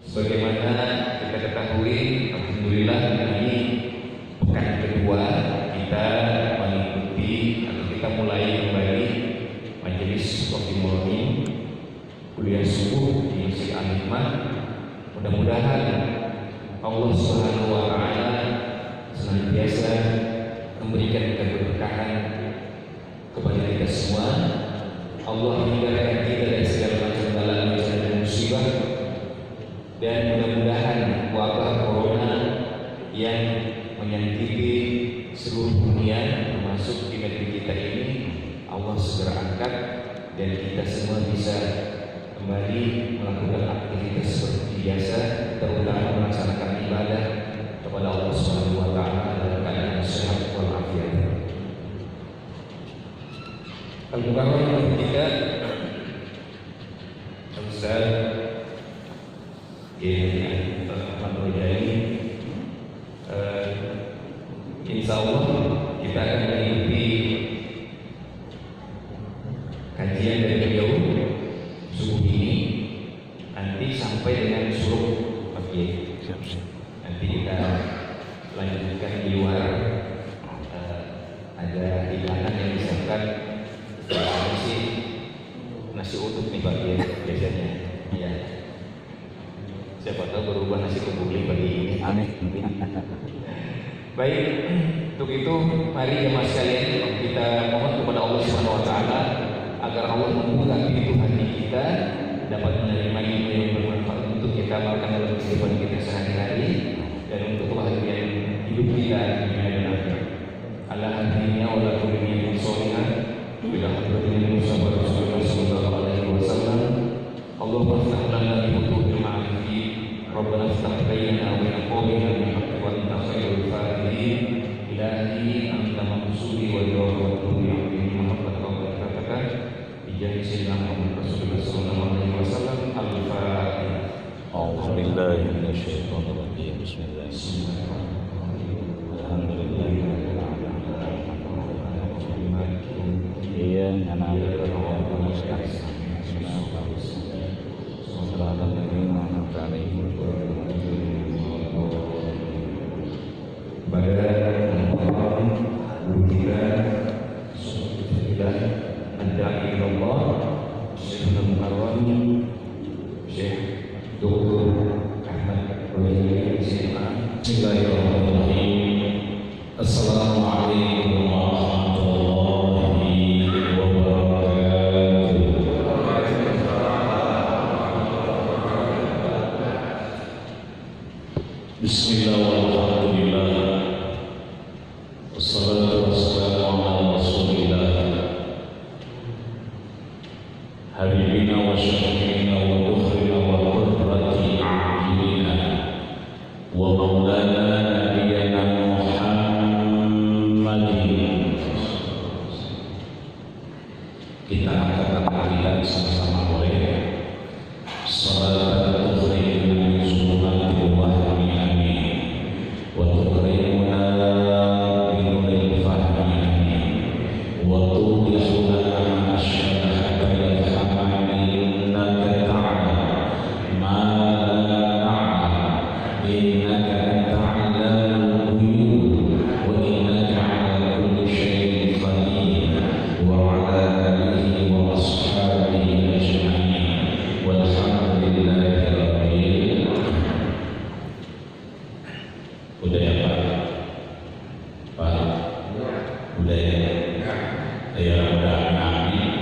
Sebagaimana kita ketahui, alhamdulillah ini pekan kedua kita mengikuti atau kita mulai kembali majelis Coffee Morning kuliah subuh di Masjid Al-Hikmah. Mudah-mudahan Allah Subhanahu wa Ta'ala senantiasa memberikan keberkahan kepada kita semua. Allah hindarkan kita dari segala macam bala dan musibah, dan mudah-mudahan wabah corona yang menyangkiti seluruh dunia termasuk di negeri kita ini Allah segera angkat dan kita semua bisa kembali melakukan aktivitas seperti biasa, terutama melaksanakan ibadah kepada Allah Subhanahu wa Ta'ala dalam keadaan sehat walafiat. Al-Mukarram yang ketiga, Ustaz Ahmad Rojani, insya Allah kita akan mengikuti kajian dari beliau subuh ini nanti sampai dengan suruh pagi. Nanti kita lanjutkan di luar, ada hidangan yang disiapkan. Nasi uduk nih Pak ya, biasanya ya. Siapa tahu berubah nasi kebuli pagi ini. Amin. Baik, untuk itu mari jemaah sekalian kita mohon kepada Allah Subhanahu wa Ta'ala agar Allah membuka pintu hati kita dapat menerima ilmu yang bermanfaat untuk kita amalkan dalam kehidupan kita sehari-hari dan untuk kebahagiaan hidup kita di dunia dan akhirat. Allah hadinya wala kulli sholihan bila hadratin Musa Rasulullah sallallahu alaihi wasallam. Allahumma iftah lana bi futuhil ma'arifi Rabbana iftah bainana wa baina qawmina bil haqqi wa anta khairul fatihin. Ilahi anta maqsudi wa ridwanu bi amri Muhammad wa barakatuh bi jahi sayyidina Muhammad Rasulullah sallallahu alaihi wasallam. Al-Fatihah. A'udzu billahi minasyaitonir rajim. Bismillahirrahmanirrahim. Alhamdulillahirabbil alamin. Iya, anak Assalamualaikum warahmatullahi wabarakatuh. Bismillah walhamdulillah wassalatu wassalamu ala rasulillah habibina wa syafiina wa dukhrina wa qurrati a'yunina wa maulana nabiyana Muhammadin. Kita akan tahlilan sama-sama boleh. Salatan tukhrijuna min zulumati wahmi amin wa tukhrijuna min nuril fahmi amin wa tudkhiluna asyhadu an la ilaha innaka ta'lamu ma la na'lam innaka ta'lamul ghuyub wa innaka 'ala kulli syai'in qadir wa 'ala alihi wa ashabihi ajma'in walhamdulillahi rabbil. Udah ya Pak? Udah ya? Ya udah amin.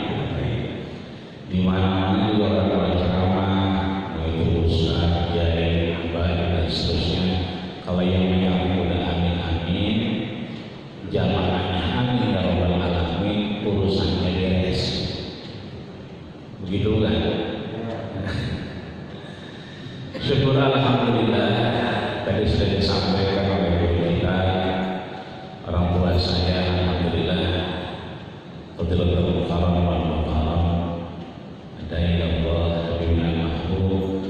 Di mana-mana juga orang ceramah, itu ustaz, kiai, abah dan seterusnya. Kalau yang menyambut udah amin, jamaahnya amin ya rabbal alamin, urusannya beres. Begitu kan? Syukur alhamdulillah, tadi sudah disampaikan oleh guru kita, orang tua saya, alhamdulillah, Fadilatul Karam wal Mukarram, Adai Allah Habibina Mahbub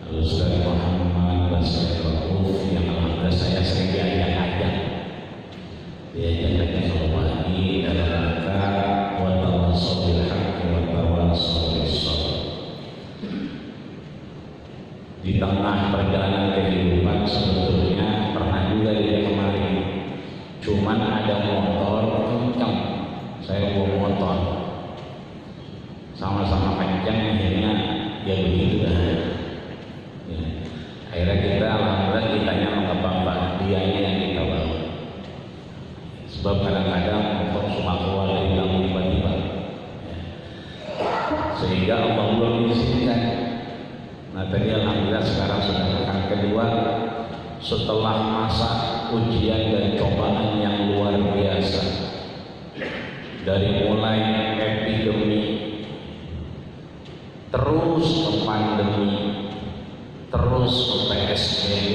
Al-Ustaz Muhammad Basri Rauf, yang alhamdulillah saya sering diajak-ajak kalau pagi dalam rangka wa tawassaw bil haqqi wa tawassaw bis sabr. tengah perjalanan kehidupan sebetulnya pernah juga dia kemarin, cuman ada motor kencang, saya bawa motor sama-sama kencang, akhirnya ya begitu dah ya. Akhirnya kita alhamdulillah ditanya mengapa dia yang kita bawa, sebab kadang-kadang motor cuma keluar dari dalam tiba-tiba ya. Sehingga Allah belum izinkan. Nah tadi alhamdulillah sekarang sudah pekan kedua setelah masa ujian dan cobaan yang luar biasa, dari mulai epidemi terus ke pandemi, terus ke PSBB,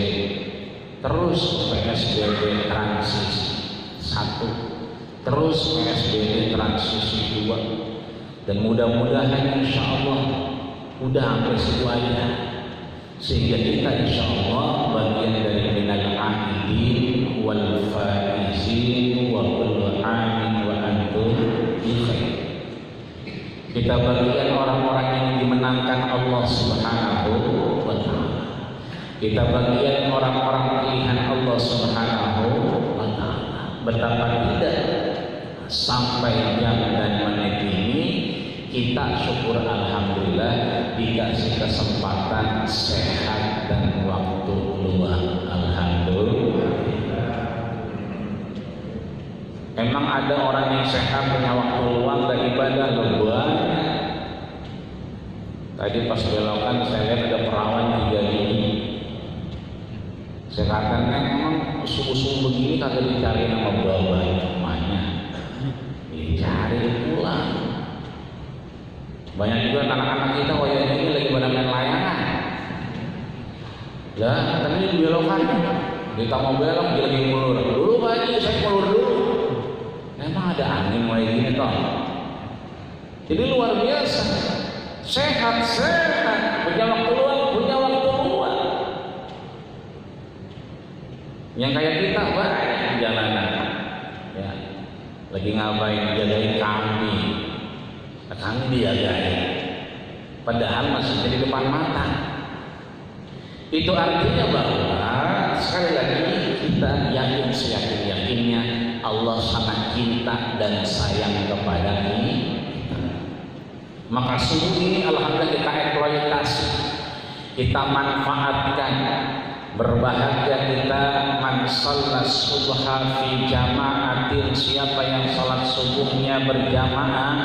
terus ke PSBB transisi 1, terus PSBB transisi 2, dan mudah-mudahan insya Allah udah hampir situ aja, sehingga kita insya Allah bagian dari minal aidin wal faizin wa kullu amin wa antum bi khair. Kita bagian orang-orang yang dimenangkan Allah Subhanahu wa taala. Kita bagian orang-orang pilihan Allah Subhanahu wa taala. Betapa tidak sampai jam dan menit ini kita syukur alhamdulillah dikasih kesempatan sehat dan waktu luang, alhamdulillah. Emang ada orang yang sehat punya waktu luang dan ibadah luang. Tadi pas belokan saya lihat ada perawan 3 ini. Saya katakan emang usul-usul begini kagak dicari nama bapaknya emaknya, dicari pulang. Banyak juga anak-anak kita wayang ini lagi pada main layangan. Lah, katanya dibelokan. Kita mau belok dia lagi ngulur. Dulu Pak Haji, saya ngulur dulu. Emang ada angin kayak gini toh. Jadi luar biasa. Sehat, punya waktu luang. Yang kayak kita banyak jalanan. Ya. Lagi ngapain? Jagain kambing. Kami dijagai, padahal masih di depan mata. Itu artinya bahwa sekali lagi kita yakin seyakin-yakinnya Allah sangat cinta dan sayang kepada kita. Maka sungguh ini alhamdulillah kita eksploitasi, kita manfaatkan. Berbahagia kita man shalla subha fi jama'atin, siapa yang salat subuhnya berjamaah,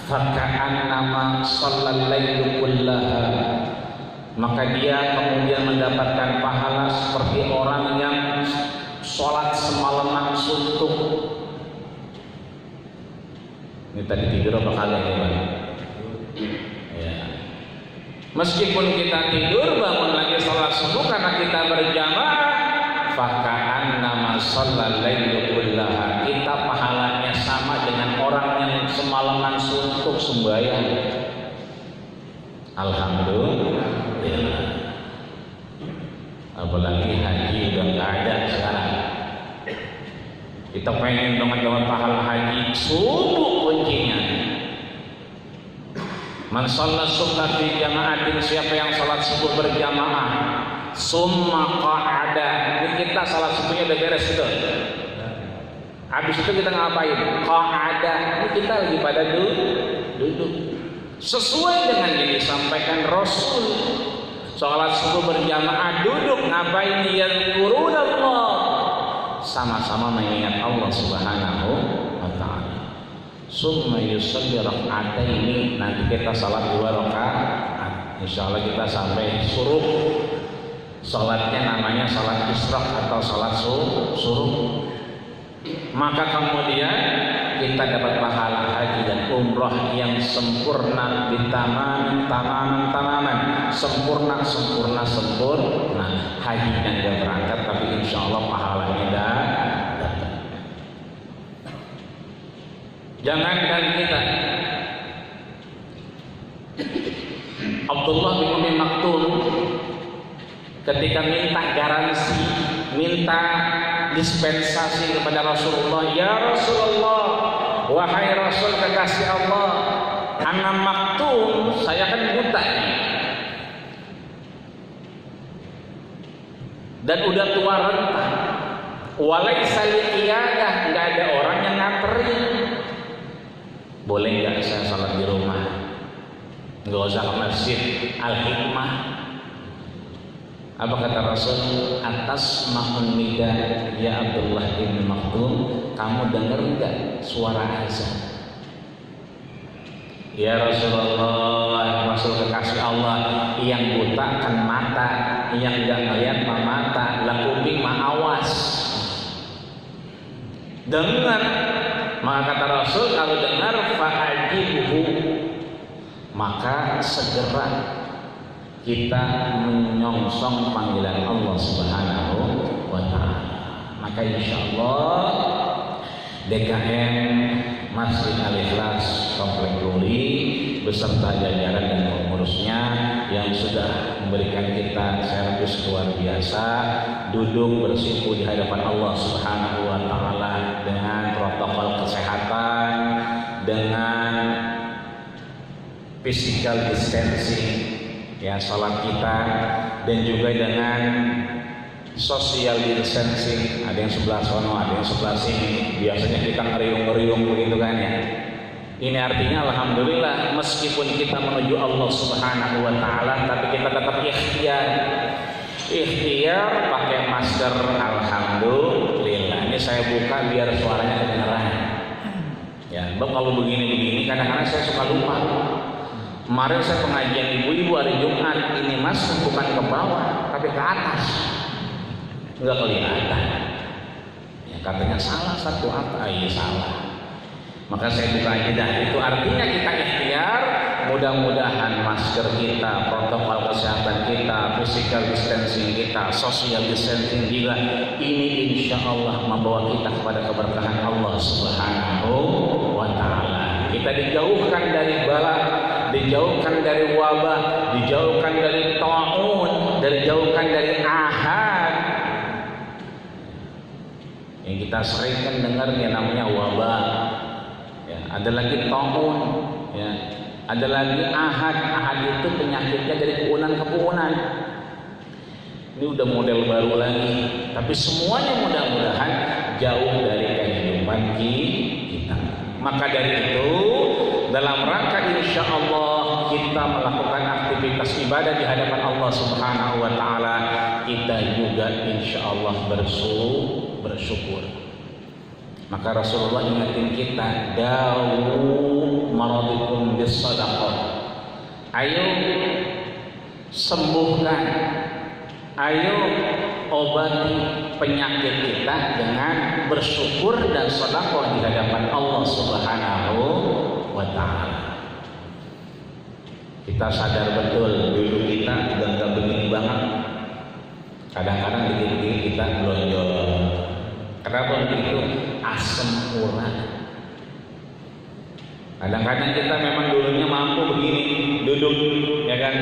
faka'annama shallal lailu kullaha, maka dia kemudian mendapatkan pahala seperti orang yang sholat semalaman suntuk. Ini tadi tidur apa kagak ya Bang? Ya. Meskipun kita tidur bangun lagi sholat subuh karena kita berjamaah, faka'annama shallal lailu kullaha, kita pahalanya sama dengan orang yang semalaman suntuk sembahyang. Alhamdulillah. Apalagi haji udah nggak ada sekarang. Kita pengen dengan pahala haji, subuh kuncinya. Man shalla subha fi jama'atin, siapa yang salat subuh berjamaah, summa qa'ada, kita salat subuhnya udah beres itu. Habis itu kita ngapain? Qa'ada, ini kita lagi pada duduk. Sesuai dengan yang disampaikan Rasul, salat subuh berjamaah duduk, ngapain? Yadhkurunallah, sama-sama mengingat Allah Subhanahu wa taala. Summa yusalli rak'ataini, nanti kita salat 2 rakaat. Insyaallah kita sampai suruh. Salatnya namanya salat isyraq atau salat suruh. Maka kemudian kita dapat pahala haji dan umrah yang sempurna, tamaman, sempurna. Hajinya dia berangkat, tapi insya Allah pahalanya dapat. Jangankan kita, Abdullah bin Umi Maktum ketika minta garansi, minta dispensasi kepada Rasulullah, ya Rasulullah, wahai Rasul kekasih Allah, ana maktum, saya kan buta. dan udah tua renta. Walaisa liqiyadah, nggak ada orang yang nganterin. Boleh nggak saya salat di rumah? Nggak usah ke masjid. Al-Hikmah. Apa kata Rasul? Atas mahun nida ya Abdullah bin Maktum, kamu dengar nggak suara azan? Ya Rasulullah, Rasul kekasih Allah, yang buta kan mata, yang nggak ngeliat mah mata, lah kuping mah awas. Dengar, maka kata Rasul kalau dengar fa'ajibuhu, maka segera kita menyongsong panggilan Allah Subhanahu wa Ta'ala. Maka insyaallah DKM Masjid Al-Ikhlas Komplek Luri beserta jajaran dan pengurusnya yang sudah memberikan kita servis luar biasa, duduk bersimpu di hadapan Allah Subhanahu wa Ta'ala dengan protokol kesehatan, dengan physical distancing, ya salat kita, dan juga dengan social distancing. Ada yang sebelah sono, ada yang sebelah sini. Biasanya kita ngeriung-ngeriung begitu kan ya. Ini artinya alhamdulillah meskipun kita menuju Allah Subhanahu wa Ta'ala, tapi kita tetap ikhtiar pakai masker. Alhamdulillah. Ini saya buka biar suaranya kedengaran. Ya, kalau begini-begini kadang-kadang saya suka lupa. Kemarin saya pengajian ibu-ibu hari Jumat, ini mas bukan ke bawah tapi ke atas, nggak kelihatan. Ya, katanya salah satu apa? Iya salah. Maka saya buka aja dah. Itu artinya kita ikhtiar. Mudah-mudahan masker kita, protokol kesehatan kita, physical distancing kita, social distancing juga, ini insya Allah membawa kita kepada keberkahan Allah Subhanahu wa Ta'ala. Kita dijauhkan dari bala, dijauhkan dari wabah, dijauhkan dari ta'un, dijauhkan dari ahad. Yang kita sering kan dengar ya namanya wabah. Ya, ada lagi ta'un, ya. Ada lagi ahad. Ahad itu penyakitnya dari puunan ke puunan. Ini udah model baru lagi. Tapi semuanya mudah-mudahan jauh dari kehidupan kita. Maka dari itu, dalam rangka insya Allah kita melakukan aktivitas ibadah di hadapan Allah Subhanahu wa Ta'ala, kita juga insya Allah bersyukur. Maka Rasulullah ingatin kita, dawu maradikum bis sadaqah. Ayo sembuhkan, ayo obati penyakit kita dengan bersyukur dan sedekah di hadapan Allah Subhanahu wa Ta'ala. Kita sadar betul dulu kita udah nggak begini banget. Kadang-kadang dikit-dikit kita belonjol. Kenapa begitu? Asam urat. Kadang-kadang kita memang dulunya mampu begini duduk, ya kan?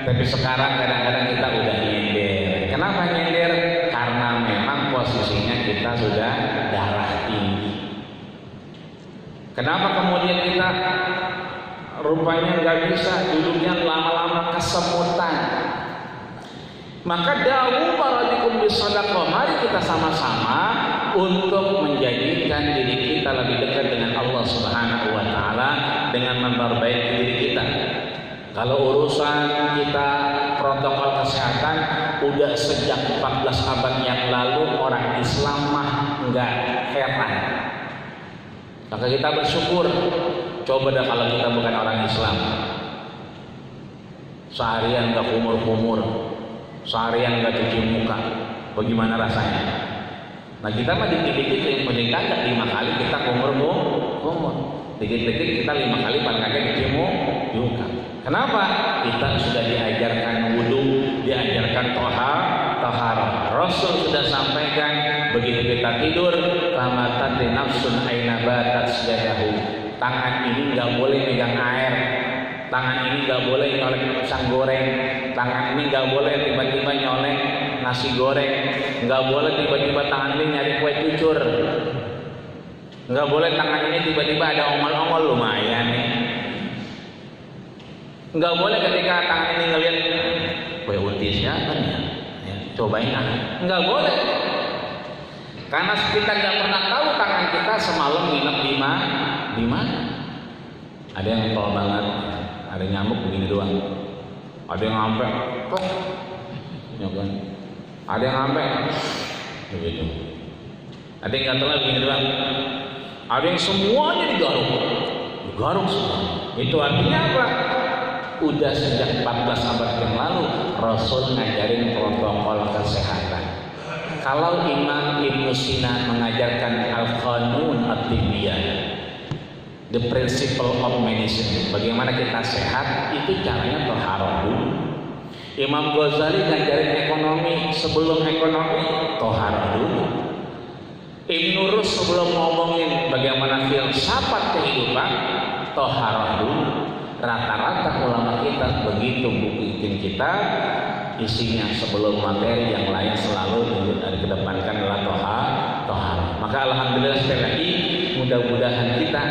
Tapi sekarang kadang-kadang kita udah nyender. Kenapa nyender? Karena memang posisinya kita sudah darah tinggi. Kenapa kemudian kita rupanya nggak bisa duduknya lama-lama kesemutan? Maka dawu maradikum bis sadaqah. Mari kita sama-sama untuk menjadikan diri kita lebih dekat dengan Allah Subhanahu wa Ta'ala dengan memperbaiki diri kita. Kalau urusan kita protokol kesehatan udah sejak 14 abad yang lalu, orang Islam mah nggak heran. Maka kita bersyukur. Coba dah kalau kita bukan orang Islam, seharian nggak kumur-kumur, seharian nggak cuci muka, bagaimana rasanya? Nah kita mah dikit-dikit yang paling kagak 5 kali kita kumur, dikit-dikit kita 5 kali paling kagak cuci muka. Kenapa? Kita sudah diajarkan wudu, diajarkan taharah. Rasul sudah sampaikan begitu kita tidur, kama tadri nafsun aina batat sajadahu. Tangan ini nggak boleh megang air, tangan ini nggak boleh nyolek pisang goreng, tangan ini nggak boleh tiba-tiba nyolek nasi goreng, nggak boleh tiba-tiba tangan ini nyari kue cucur, nggak boleh tangan ini tiba-tiba ada ongol-ongol, lumayan nih. Nggak boleh ketika tangan ini ngelihat kue utis siapa nih ya, Cobain nggak boleh. Karena kita nggak pernah tahu tangan kita semalam nginep di mana. Ada yang tol banget, ada nyamuk begini doang. Ada yang sampai, ada yang sampai, begitu. Ada yang gatalnya begini doang. Ada yang semuanya digaruk semua. Itu artinya apa? Udah sejak 14 abad yang lalu Rasul ngajarin protokol kesehatan. Kalau Imam Ibnu Sina mengajarkan al-qanun at-tibbiyah, the principle of medicine, bagaimana kita sehat, itu caranya thaharah dulu. Imam Ghazali ngajarin ekonomi, sebelum ekonomi thaharah dulu. Ibnu Rus sebelum ngomongin bagaimana filsafat kehidupan thaharah dulu. Rata-rata ulama kita begitu bikin kita isinya sebelum materi yang lain selalu dikedepankan adalah thaharah. Maka alhamdulillah sekali lagi mudah-mudahan kita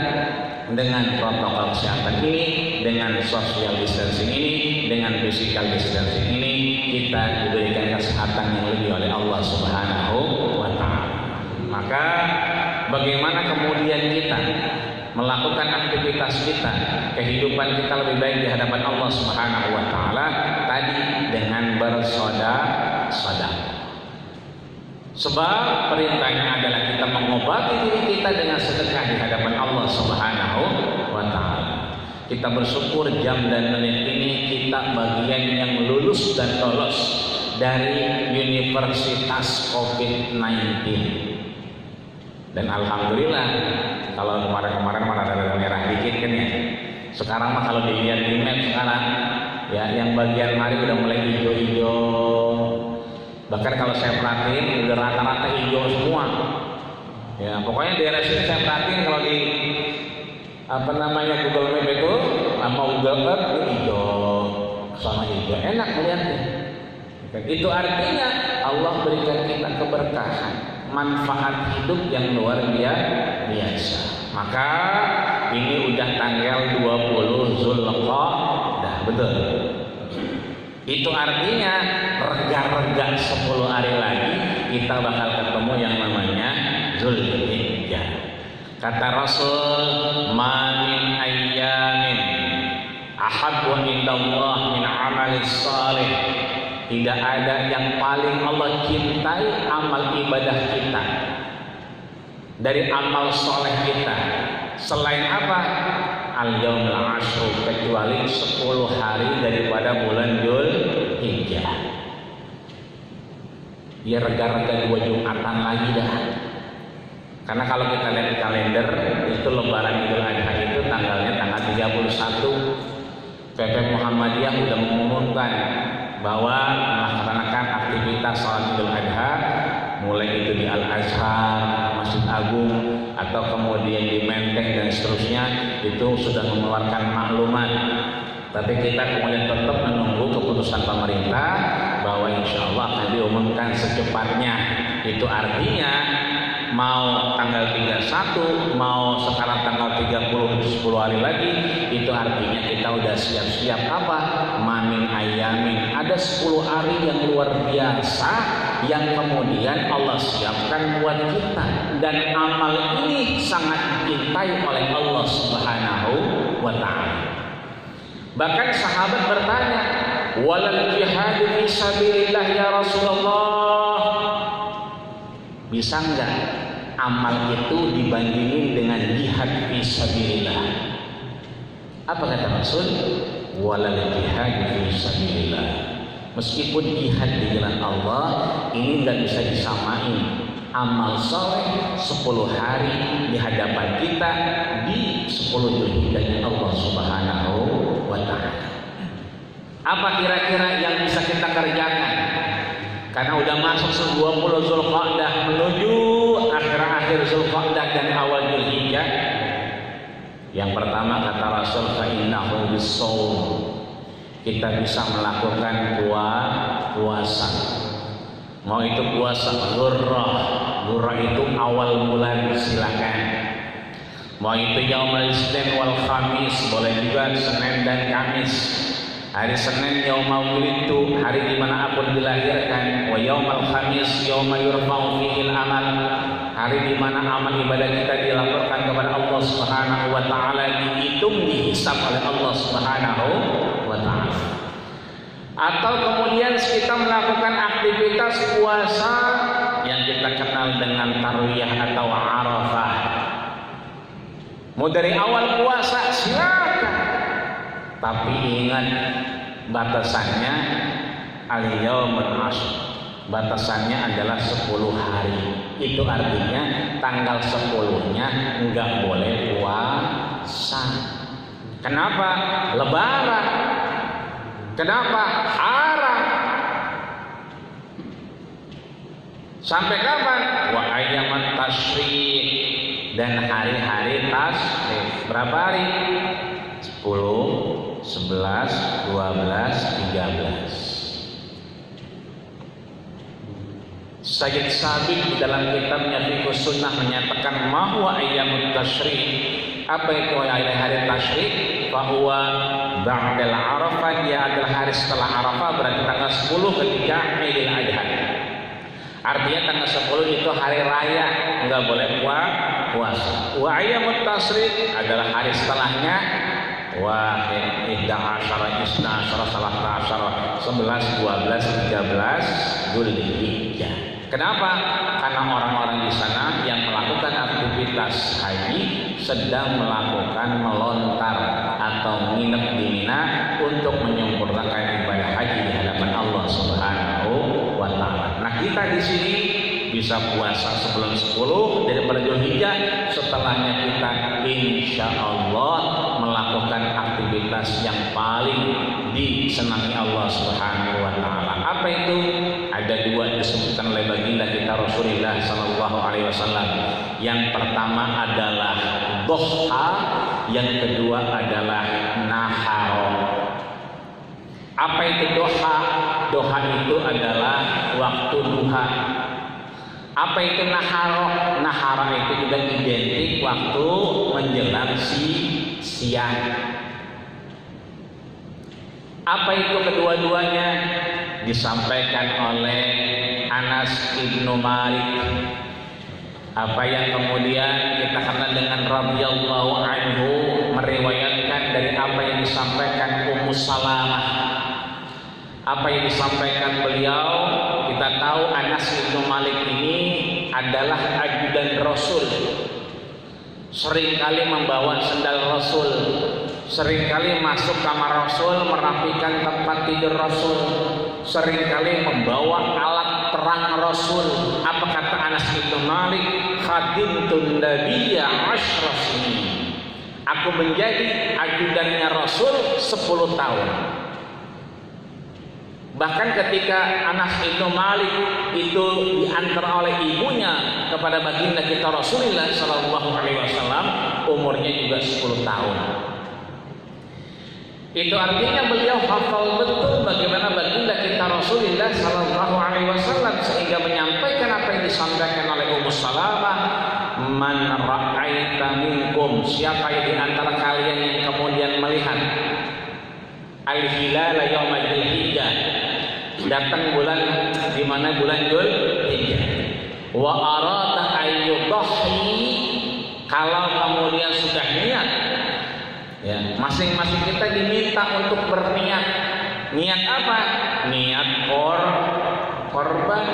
dengan protokol kesehatan ini, dengan social distancing ini, dengan physical distancing ini, kita diberikan kesehatan yang lebih oleh Allah Subhanahu wa ta'ala. Maka bagaimana kemudian kita melakukan aktivitas kita, kehidupan kita lebih baik di hadapan Allah Subhanahu wa ta'ala tadi dengan bersedekah. Sebab perintahnya adalah kita mengobati diri kita dengan sedekah di hadapan Allah Subhanahu wa ta'ala. Kita bersyukur jam dan menit ini kita bagian yang lulus dan lolos dari Universitas COVID-19. Dan alhamdulillah, kalau kemarin-kemarin mana ada merah dikit kan ya. Sekarang mah kalau dilihat di map sekarang ya yang bagian mari udah mulai hijau-hijau. Bahkan kalau saya perhatiin udah rata-rata hijau semua. Ya, pokoknya daerah sini saya perhatiin kalau di Google Map itu sama Google Earth itu hijau, sama hijau, enak melihatnya. Itu artinya Allah berikan kita keberkahan, manfaat hidup yang luar biasa. Maka ini udah tanggal 20 Zulqa'dah, betul. Itu artinya rega-rega 10 hari lagi kita bakal ketemu yang namanya Zulhijjah. Kata Rasul, "Ma min ayyamin ahabbu indallah min amalis salih." Tidak ada yang paling Allah cintai amal ibadah kita dari amal soleh kita selain apa? Al-yaumul ashru, kecuali 10 hari daripada bulan Dzulhijjah. Ya rega-rega 2 Jumatan lagi dah. Karena kalau kita lihat di kalender itu Lebaran Idul Adha itu tanggalnya tanggal 31. PP Muhammadiyah sudah mengumumkan bahwa melaksanakan aktivitas sholat Idul Adha mulai itu di Al-Azhar, Masjid Agung atau kemudian di Menteng dan seterusnya itu sudah mengeluarkan maklumat. Tapi kita kemudian tetap menunggu keputusan pemerintah bahwa insya Allah akan diumumkan secepatnya. Itu artinya mau tanggal 31, mau sekarang tanggal 30, 10 hari lagi, itu artinya kita udah siap-siap apa? Mamin ayamin. Ada 10 hari yang luar biasa yang kemudian Allah siapkan buat kita, dan amal ini sangat dicintai oleh Allah Subhanahu wa ta'ala. Bahkan sahabat bertanya, walal jihad fi sabilillah ya Rasulullah, bisa enggak amal itu dibandingin dengan jihad fi sabilillah? Apa kata Rasul? Walal jihad fi sabilillah. Meskipun jihad di jalan Allah ini enggak bisa disamain amal soleh 10 hari di hadapan kita di 10 Dzulhijjah Allah Subhanahu wa ta'ala. Apa kira-kira yang bisa kita kerjakan? Karena udah masuk 20 Zulqa'dah menuju akhir-akhir Zulqa'dah dan awal Dzulhijjah. Yang pertama kata Rasul, fa innahu bis-shaum. Kita bisa melakukan puasa. Mau itu puasa Dzurrah itu awal bulan silakan. Mau itu yaumul Isnin wal Khamis, boleh juga Senin dan Kamis. Hari Senin yauma wulidtu, hari di mana aku dilahirkan. Wa yaumal khamis yauma yurfa'u fihi al-amal, hari di mana amal ibadah kita dilaporkan kepada Allah Subhanahu wa taala, dihitung, dihisab oleh Allah Subhanahu wa taala. Atau kemudian kita melakukan aktivitas puasa yang kita kenal dengan tarwiyah atau Arafah. Mau dari awal puasa silakan, tapi ingat batasannya al-yaumul ashr, batasannya adalah 10 hari. Itu artinya tanggal 10-nya enggak boleh puasa. Kenapa? Lebaran. Kenapa? Haram. Sampai kapan? Wa ayyamat tasyrik, dan hari-hari tasyrik. Berapa hari? 10, 11, 12, 13. Sayyid Sabiq di dalam kitabnya Fiqhus Sunnah menyatakan mahwa ayyamut tasyrik. Apa itu hari-hari tasyrik? Fahuwa ba'dal Arafah, dia adalah hari setelah Arafah, berarti tanggal 10 ketika Idul Adha. Artinya tanggal 10 itu hari raya, enggak boleh puasa. Wa ayyamut tasyrik adalah hari setelahnya. Wahid, 11, 12, 13 Dzulhijjah. Kenapa? Karena orang-orang di sana yang melakukan aktivitas haji sedang melakukan melontar atau menginap di Mina untuk menyempurnakan ibadah haji di hadapan Allah Subhanahu wa taala. Nah, kita di sini bisa puasa sebelum 10 daripada Dzulhijjah, setelahnya kita insya Allah melakukan aktivitas yang paling disenangi Allah Subhanahu wa taala. Apa itu? Ada 2 disebutkan oleh baginda kita Rasulullah sallallahu alaihi wasallam. Yang pertama adalah duha, yang kedua adalah nahar. Apa itu duha? Duha itu adalah waktu duha. Apa itu nahar? Nahar itu juga identik waktu menjelang siang. Apa itu kedua-duanya? Disampaikan oleh Anas ibnu Malik. Apa yang kemudian kita kenal dengan radhiyallahu anhu, meriwayatkan dari apa yang disampaikan Ummu Salamah. Apa yang disampaikan beliau, kita tahu Anas ibnu Malik ini adalah ajudan Rasul. Seringkali membawa sendal Rasul, seringkali masuk kamar Rasul, merapikan tempat tidur Rasul, seringkali membawa alat perang Rasul. Apa kata Anas bin Malik? Khadimtun nabiyya 10 sinin. Aku menjadi ajudannya Rasul 10 tahun. Bahkan ketika Anas bin Malik itu diantar oleh ibunya kepada baginda kita Rasulullah sallallahu alaihi wasallam, umurnya juga 10 tahun. Itu artinya beliau hafal betul bagaimana baginda kita Rasulullah sallallahu alaihi wasallam, sehingga menyampaikan apa yang disampaikan oleh Ummu Salamah, man ra'aita minkum, siapa yang di antara kalian yang kemudian melihat al-hilal yaumul dzulhijjah, datang bulan di mana bulan Dzulhijjah, wa arada ayyudhi, kalau kemudian sudah niat, ya, masing-masing kita diminta untuk berniat. Niat apa? Niat korban.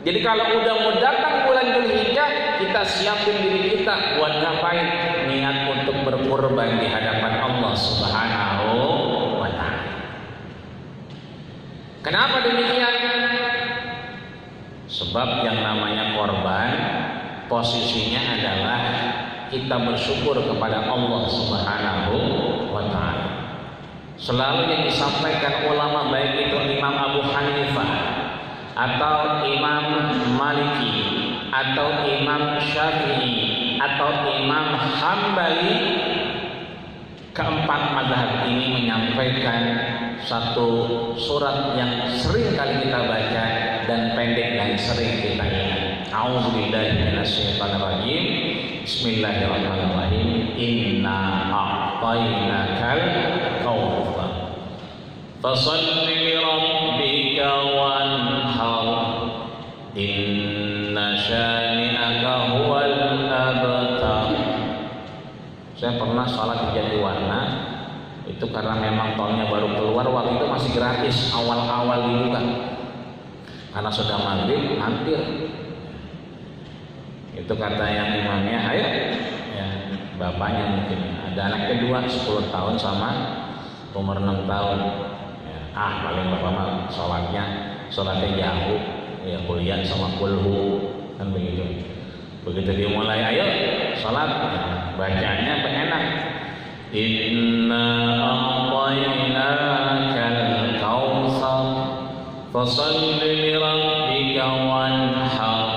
Jadi kalau udah mau datang bulan Dzulhijjah, kita siapin diri kita buat ngapain? Niat untuk berkorban di hadapan Allah Subhanahu wa taala. Kenapa demikian? Sebab yang namanya korban posisinya adalah kita bersyukur kepada Allah Subhanahu wa taala. Selalu yang disampaikan ulama, baik itu Imam Abu Hanifah atau Imam Maliki atau Imam Syafi'i atau Imam Hambali, keempat mazhab ini menyampaikan satu surat yang sering kali kita baca dan pendek dan sering kita ingat. A'udzubillahi minasyaitonir rajim. Bismillahirrahmanirrahim. Inna a'tainakal kautsar. Fasalli li rabbika wanhar inna syani'aka huwal abtar. Saya pernah sholat di Jatiwarna itu karena memang tolnya baru keluar, waktu itu masih gratis, awal-awal dibuka. Karena sudah maghrib mampir. Itu kata yang imamnya, ayo ya, bapaknya mungkin ada anak kedua 10 tahun sama umur 6 tahun ya, paling bapak mah sholatnya jauh ya, kuliah sama kulhu kan begitu dimulai ayo sholat ya, bacanya enak, inna a'tainakal kautsar fasalli li rabbika wanhar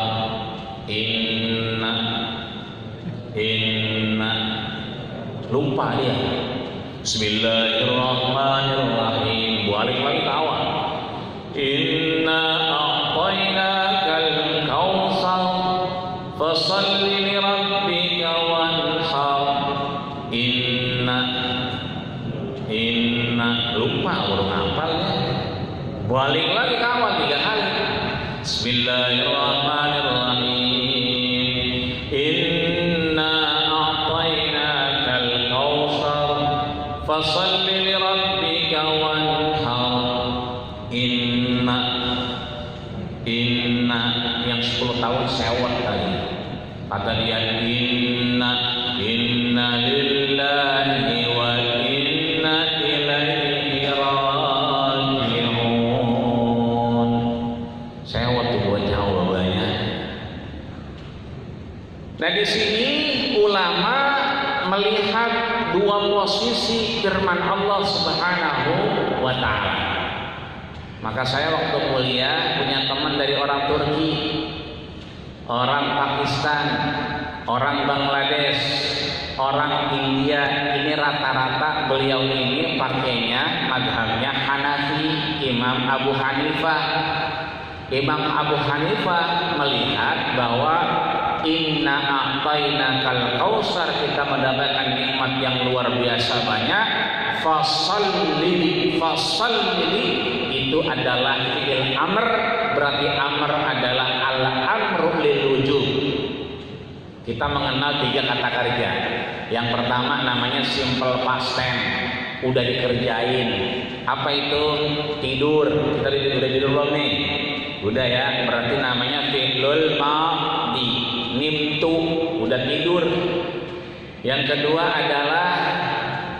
inna lupa dia. Bismillahirrahmanirrahim, balik lagi ke awal. Inna a'tainakal kautsar fasalli li rabbika wanhar inna lupa baru ngapalnya. Balik lagi ke awal 3 kali. Bismillahirrahmanirrahim. Fasalli li rabbika wanhar inna yang 10 tahun sewot kali kata dia, inna lillahi wa inna ilaihi raji'un. Sewot tuh buat jauh banyak. Nah di sini ulama melihat dua posisi firman Allah Subhanahu wa ta'ala. Maka saya waktu kuliah punya teman dari orang Turki, orang Pakistan, orang Bangladesh, orang India. Ini rata-rata beliau ini pakainya mazhabnya Hanafi, Imam Abu Hanifah. Imam Abu Hanifah melihat bahwa inna a'tainakal kautsar, kita mendapatkan nikmat yang luar biasa banyak. Fasalli itu adalah fi'il amr, berarti amr adalah al-amru lil wujub. Kita mengenal 3 kata kerja. Yang pertama namanya simple past tense, udah dikerjain. Apa itu? Tidur. Kita udah tidur belum nih? Udah ya, berarti namanya fi'lul madhi. Nimtu, udah tidur. Yang kedua adalah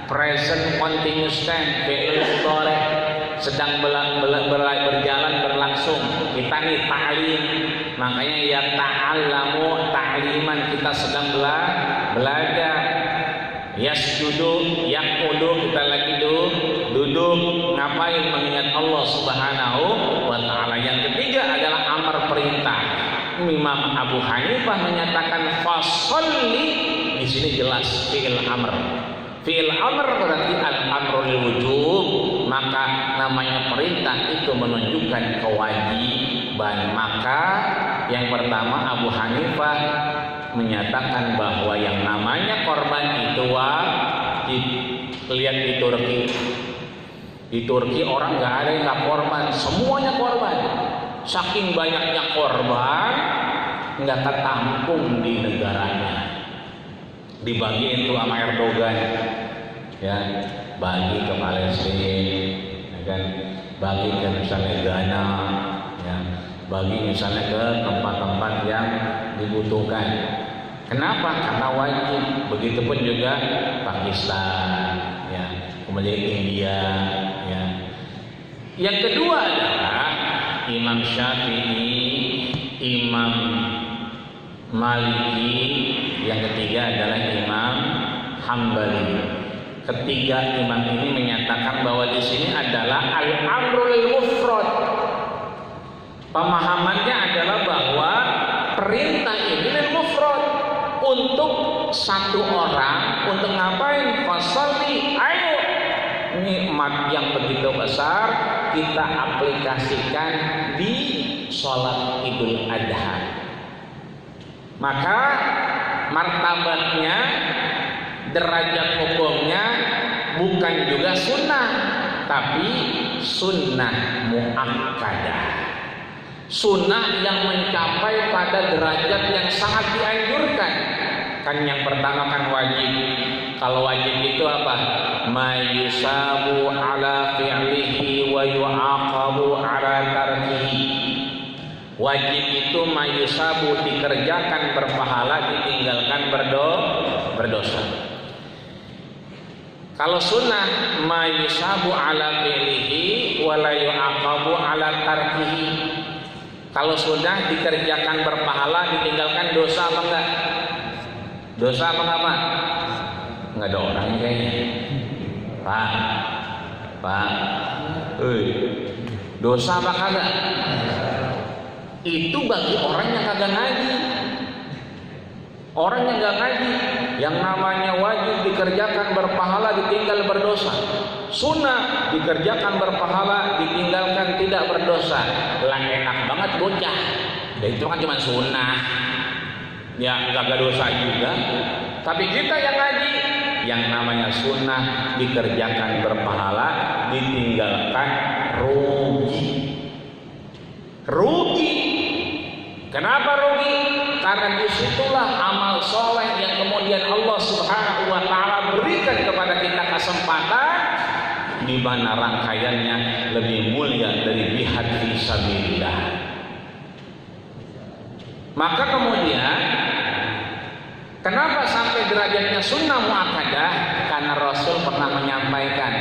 present continuous tense, fi'il mudhari, sedang berjalan berlangsung. Kita nih ta'lim, makanya ya ta'allamu ta'liman, kita sedang belajar. Yasjudu, yaqudu, kita lagi duduk, ngapain? Mengingat Allah Subhanahu wa ta'ala. Yang ketiga adalah amar, perintah. Imam Abu Hanifah menyatakan fasalli, di sini jelas fi'il amr. Fi'il amr berarti al-amru lil wujub, maka namanya perintah itu menunjukkan kewajiban. Maka yang pertama Abu Hanifah menyatakan bahwa yang namanya korban itu wajib. Lihat di Turki. Di Turki orang nggak ada yang nggak korban, semuanya korban. Saking banyaknya korban, nggak ketampung di negaranya. Dibagiin tuh sama Erdogan, ya, bagi ke Palestina, ya kan, bagi ke misalnya Ghana, ya, bagi misalnya ke tempat-tempat yang dibutuhkan. Kenapa? Karena wajib. Begitupun juga Pakistan, ya, kemudian India, ya. Yang kedua adalah Imam Syafi'i, Imam Maliki, yang ketiga adalah Imam Hambali. Ketiga imam ini menyatakan bahwa di sini adalah al-amrul mufrad. Pemahamannya adalah bahwa perintah ini lil mufrad, untuk satu orang, untuk ngapain? Fasalli, ayo. Nikmat yang begitu besar kita aplikasikan di sholat Idul Adha. Maka martabatnya, derajat hukumnya bukan juga sunnah, tapi sunnah muakkadah, sunnah yang mencapai pada derajat yang sangat dianjurkan. Kan yang pertama kan wajib. Kalau wajib itu apa? Ma yusabu ala fi'lihi wa yu'aqabu ala tarkihi. Wajib itu ma yusabu, dikerjakan berpahala, ditinggalkan berdosa. Kalau sunnah ma yusabu ala fi'lihi wa la yu'aqabu ala tarkihi. Kalau sunnah dikerjakan berpahala, ditinggalkan dosa apa enggak? Dosa apa enggak, Pak? Enggak ada orang kayaknya. Pak. Dosa apa kagak? Itu bagi orang yang kagak ngaji. Orang yang enggak ngaji, yang namanya wajib dikerjakan berpahala, ditinggal berdosa. Sunnah dikerjakan berpahala, ditinggalkan tidak berdosa. Lah enak banget bocah. Dan itu kan cuma sunnah. Ya kagak dosa juga. Tapi kita yang ngaji, yang namanya sunnah dikerjakan berpahala, ditinggalkan rugi. Kenapa rugi? Karena disitulah amal soleh yang kemudian Allah Subhanahu wa Ta'ala berikan kepada kita kesempatan, di mana rangkaiannya lebih mulia dari jihad fi sabilillah. Maka kemudian kenapa sampai derajatnya sunnah muakkadah? Karena Rasul pernah menyampaikan,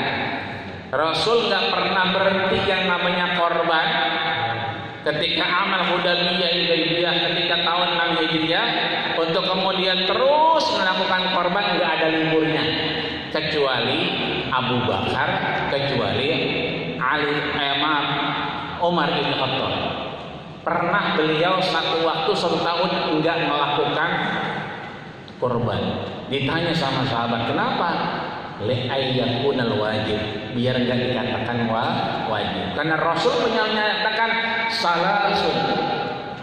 Rasul nggak pernah berhenti yang namanya korban. Ketika amal Hudaybiyah ketika tahun 6 Hijriah, untuk kemudian terus melakukan korban, nggak ada liburnya, kecuali Abu Bakar, kecuali Umar bin Khattab. Pernah beliau satu waktu 1 tahun enggak melakukan korban. Ditanya sama sahabat, kenapa? Li'ayyakunal wajib, biar enggak dikatakan wajib. Karena Rasul menyatakan salasun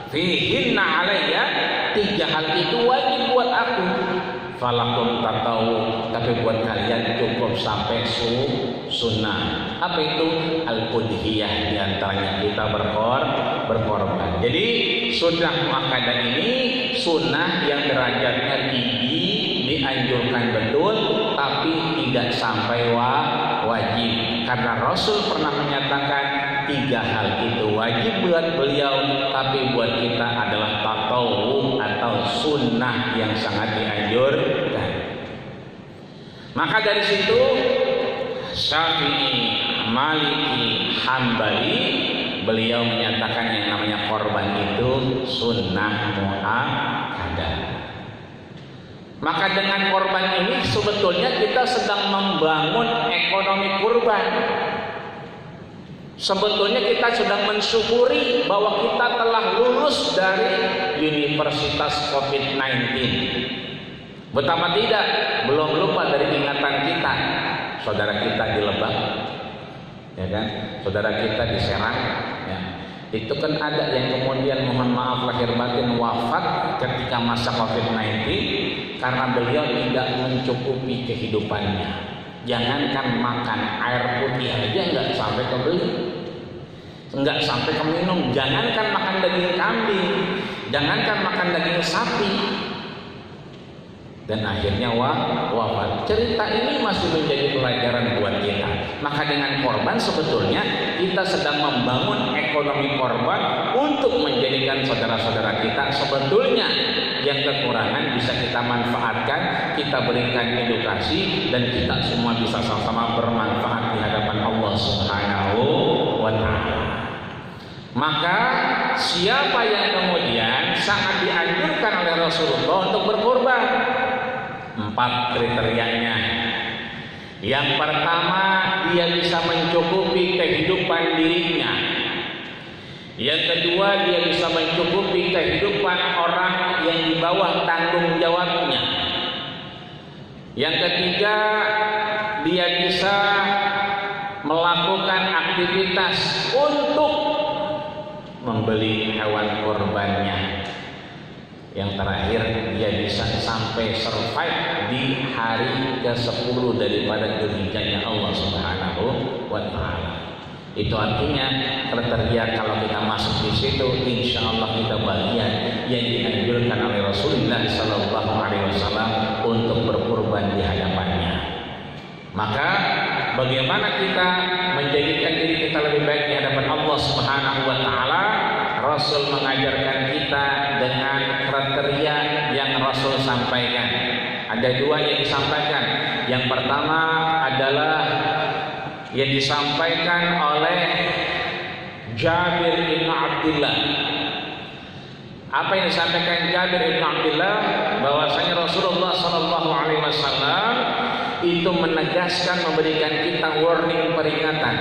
fihinna alayya, 3 hal itu wajib buat aku. Falakum tahu, tapi buat kalian cukup sampai sunnah. Apa itu? Al-udhiyah, diantaranya kita berkorban. Jadi sunnah muakkadah ini sunnah yang derajatnya tinggi, dianjurkan betul, tapi tidak sampai wajib. Karena Rasul pernah menyatakan 3 hal itu wajib buat beliau, tapi buat kita adalah tatawwu atau sunnah yang sangat dianjurkan. Maka dari situ Syafi'i, Maliki, Hambali, beliau menyatakan yang namanya korban itu sunnah muakkadah. Maka dengan korban ini sebetulnya kita sedang membangun ekonomi kurban. Sebetulnya kita sedang mensyukuri bahwa kita telah lulus dari Universitas COVID-19. Betapa tidak, belum lupa dari ingatan kita, saudara kita di Lebak, ya kan, saudara kita di Serang, ya. Itu kan ada yang kemudian mohon maaf lahir batin wafat ketika masa COVID-19 karena beliau tidak mencukupi kehidupannya. Jangankan makan air putih aja nggak sampai kebeli, nggak sampai keminum. Jangankan makan daging kambing, jangankan makan daging sapi. Dan akhirnya wafat. Cerita ini masih menjadi pelajaran buat kita. Maka dengan korban sebetulnya kita sedang membangun ekonomi korban untuk menjadikan saudara-saudara kita sebetulnya yang kekurangan bisa kita manfaatkan, kita berikan edukasi, dan kita semua bisa sama-sama bermanfaat di hadapan Allah Subhanahu wa Ta'ala. Maka siapa yang kemudian sangat dianjurkan oleh Rasulullah untuk berkorban? 4 kriterianya. Yang pertama, dia bisa mencukupi kehidupan dirinya. Yang kedua, dia bisa mencukupi kehidupan orang yang di bawah tanggung jawabnya. Yang ketiga, dia bisa melakukan aktivitas untuk membeli hewan kurbannya. Yang terakhir, dia bisa sampai survive di hari ke-10 daripada Dzulhijjahnya Allah Subhanahu wa wa ta'ala. Itu artinya kriteria kalau kita masuk di situ, insya Allah kita bagian yang dianjurkan oleh Rasulullah Sallallahu Alaihi Wasallam untuk berkurban di hadapannya. Maka bagaimana kita menjadikan diri kita lebih baik di hadapan Allah Subhanahu Wa Taala? Rasul mengajarkan kita dengan kriteria yang Rasul sampaikan. Ada dua yang disampaikan. Yang pertama adalah yang disampaikan oleh Jabir bin Abdullah. Apa yang disampaikan Jabir bin Abdullah? Bahwasanya Rasulullah Sallallahu Alaihi Wasallam itu menegaskan, memberikan kita warning, peringatan.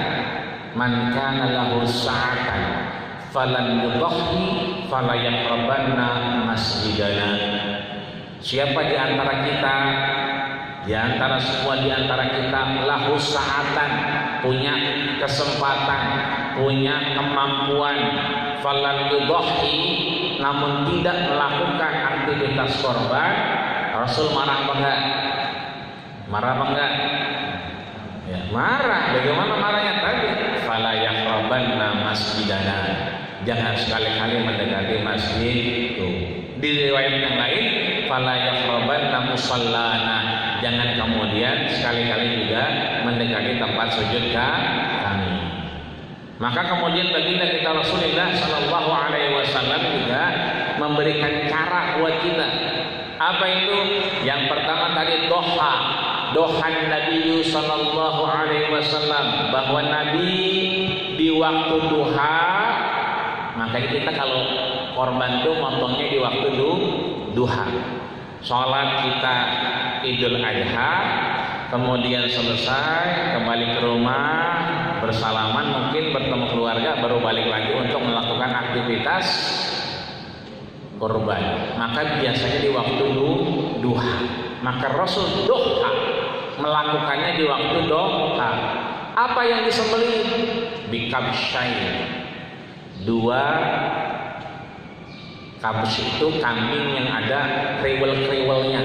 Man kana lahu sa'atan falan yudhi fala yaqrabanna masjidana. Siapa di antara kita, di antara semua di antara kita, lahu sa'atan, punya kesempatan, punya kemampuan, falan yudhi, namun tidak melakukan aktivitas korban, Rasul marah apa enggak? Marah apa enggak? Ya, marah. Bagaimana marahnya tadi? Fala yaqrabanna masjidana. Jangan sekali-kali mendekati masjid itu. Di riwayat yang lain, fala yaqrabanna musallana. Jangan kemudian sekali-kali juga mendekati tempat sujud kami. Maka kemudian baginda kita Rasulullah Sallallahu Alaihi Wasallam juga memberikan cara buat kita. Apa itu? Yang pertama tadi dohan Nabi Sallallahu Alaihi Wasallam, bahwa Nabi di waktu duha, makanya kita kalau korban itu motongnya di waktu duha. Sholat kita Idul Adha, kemudian selesai kembali ke rumah, bersalaman, mungkin bertemu keluarga, baru balik lagi untuk melakukan aktivitas korban. Maka biasanya di waktu duha. Maka Rasul duha melakukannya di waktu duha. Apa yang disembelih? Bikabsyain. 2 kabus itu kambing yang ada kriwel-kriwelnya.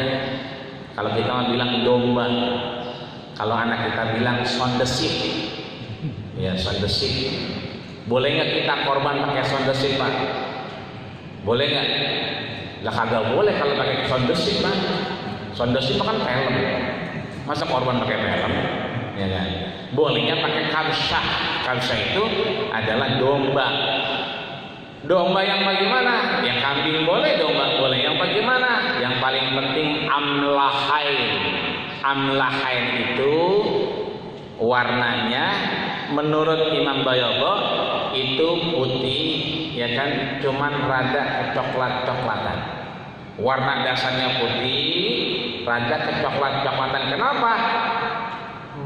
Kalau kita mau bilang domba, kalau anak kita bilang sondesip. Ya, sondesip. Boleh nggak kita korban pakai sondesip, Pak? Boleh nggak? Lah kagak boleh kalau pakai sondesip, Pak. Sondesip kan film. Masa korban pakai film? Ya kan? Bolehnya pakai kabsyah. Kabsyah itu adalah domba. Domba yang bagaimana? Yang kambing boleh, domba boleh. Yang bagaimana? Yang paling penting amlahain. Amlahain itu warnanya menurut Imam Bayhaqi itu putih, ya kan? Cuman rada kecoklat-coklatan. Warna dasarnya putih, rada kecoklat-coklatan. Kenapa?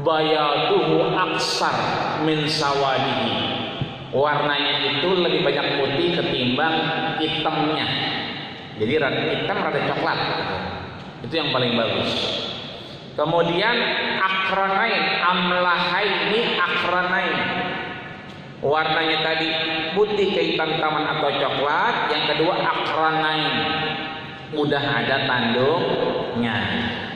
Bayaduhu aksar min sawadihi. Warnanya itu lebih banyak putih ketimbang hitamnya. Jadi rada hitam, rada coklat. Itu yang paling bagus. Kemudian akranain, amlahaini akranain. Warnanya tadi putih kehitam-hitaman atau coklat. Yang kedua akranain, udah ada tanduknya.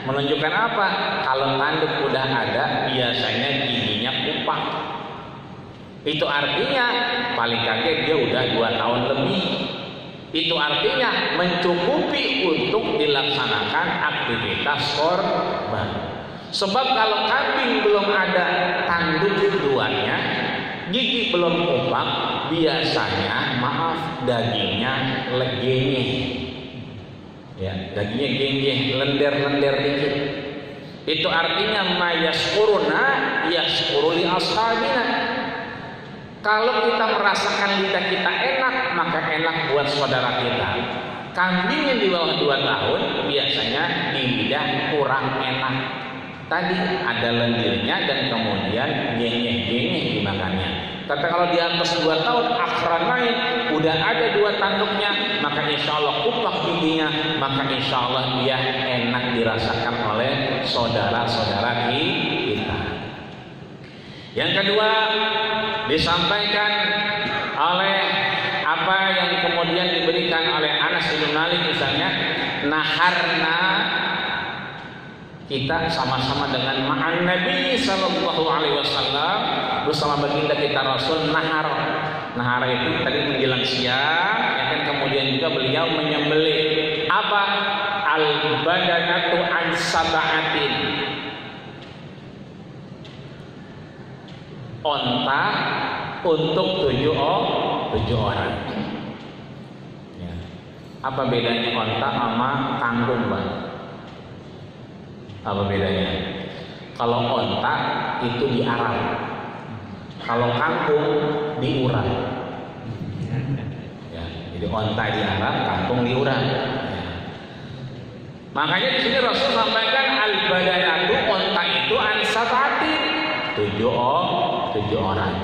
Menunjukkan apa? Kalau tanduk udah ada, biasanya giginya kupak. Itu artinya paling kaget dia udah 2 tahun lebih. Itu artinya mencukupi untuk dilaksanakan aktivitas korban. Sebab kalau kambing belum ada tanduk duanya, gigi belum kupak, biasanya maaf dagingnya legenye. Ya, dagingnya genjeh, lender-lender dikit. Itu artinya mayaskuruna yaskuru li ashabina. Kalau kita merasakan lidah kita enak, maka enak buat saudara kita. Kambing yang di bawah 2 tahun biasanya di lidah kurang enak. Tadi ada lendirnya dan kemudian genyeh-genyeh dimakannya. Tapi kalau di atas 2 tahun akranain, udah ada 2 tanduknya, maka insya Allah kupak giginya, maka insya Allah dia enak dirasakan oleh saudara-saudara kita. Yang kedua disampaikan oleh apa yang kemudian diberikan oleh Anas bin Malik misalnya, naharna, kita sama-sama dengan ma'an Nabi sallallahu alaihi wasallam bersama baginda kita Rasul nahar. Nahar itu tadi menjelang siang, ya kan, kemudian juga beliau menyembelih apa? Al-badanatu an sab'atin. Onta untuk 7 orang. Ya. Apa bedanya onta sama kangkung, Bang? Apa bedanya? Kalau onta itu diarak, kalau kangkung diurang. Ya, jadi onta diarak, kangkung diurang. Ya. Makanya di sini Rasul sampaikan al-badanatu, onta itu an-sab'ati, 7 orang.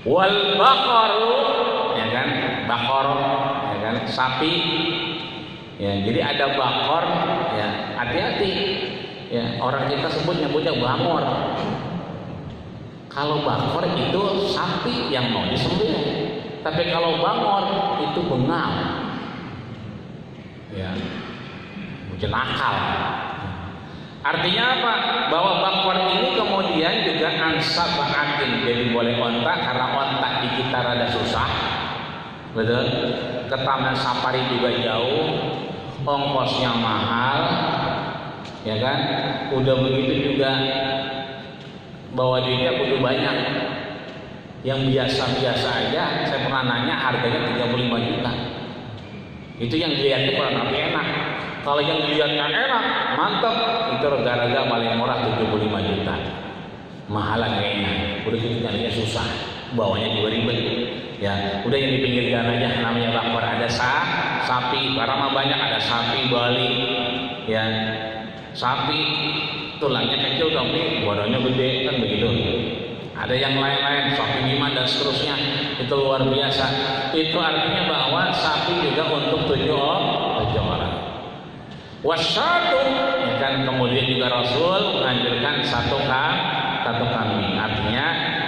Wal baqaru, ya kan, bakor, ya kan, sapi. Ya, jadi ada bakor, ya, hati-hati. Ya, orang kita nyebutnya bangor. Kalau bakor itu sapi yang mau disembelih. Tapi kalau bangor itu bengal. Ya. Jenakal. Artinya apa? Bahwa bakor ini kemudian juga ansab'atin, jadi boleh onta karena onta di kita rada susah. Betul? Ke taman safari juga jauh. Ongkosnya mahal, ya kan? Udah begitu juga bawa duitnya kudu banyak. Yang biasa-biasa aja, saya pernah nanya harganya 35 juta. Itu yang dilihatnya kurang enak. Kalau yang dilihatnya enak, mantap, itu harga paling murah 75 juta. Mahalan kayaknya. Udah gitu nyarinya susah, bawanya juga ribet. Ya, udah yang di pinggir jalan aja namanya bakor, ada sapi, barang mah banyak, ada sapi Bali, ya, sapi tulangnya kecil tapi badannya gede, kan begitu. Ada yang lain-lain, sapi lima dan seterusnya, itu luar biasa. Itu artinya bahwa sapi juga untuk 7 orang. Wasyatu, ya kan, kemudian juga Rasul menganjurkan satu kambing. Artinya